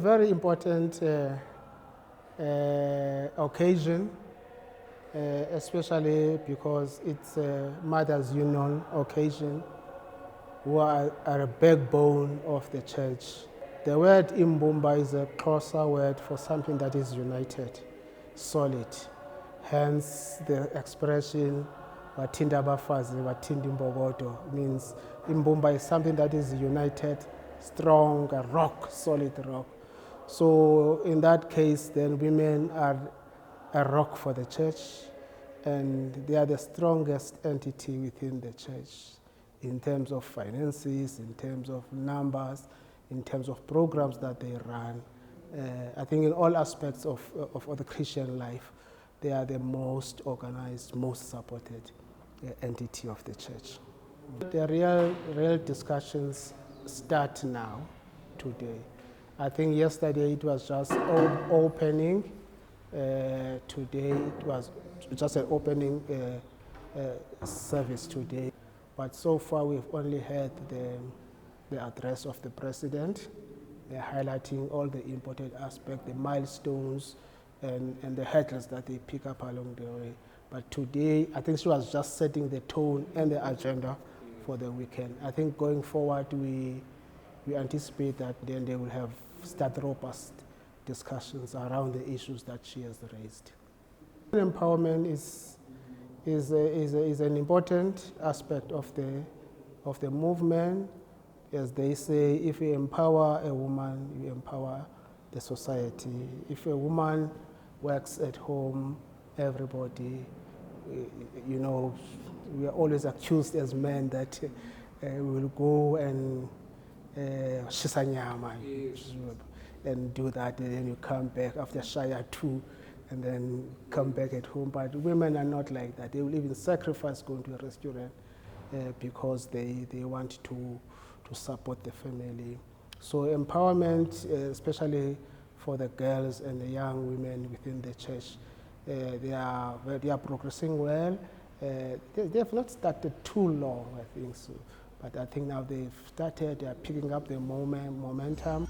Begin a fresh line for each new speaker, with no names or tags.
very important occasion, especially because it's a Mothers' Union occasion, who are a backbone of the church. The word Mbumba is a Xhosa word for something that is united, solid. Hence the expression "Wathinda abafazi, wathinda imbokodo" means Mbumba is something that is united, strong, a rock, solid rock. So in that case, then women are a rock for the church, and they are the strongest entity within the church in terms of finances, in terms of numbers, in terms of programs that they run. I think in all aspects of the Christian life, they are the most organized, most supported entity of the church. The real discussions start now, today. I think yesterday it was just opening. Today it was just an opening service today. But so far we've only heard the address of the president, highlighting all the important aspects, the milestones, and the hurdles that they pick up along the way. But today, I think she was just setting the tone and the agenda for the weekend. I think going forward, we anticipate that then they will start robust discussions around the issues that she has raised. Empowerment is an important aspect of the movement. As they say, if you empower a woman, you empower the society. If a woman works at home, everybody, we are always accused as men that we will go and shisanyama and do that, and then you come back after Shaya 2 and then come back at home. But women are not like that. They will even sacrifice going to a restaurant because they want to support the family. So empowerment, especially for the girls and the young women within the church, they are progressing well. They have not started too long, I think so. But I think now they've started, they are picking up the momentum.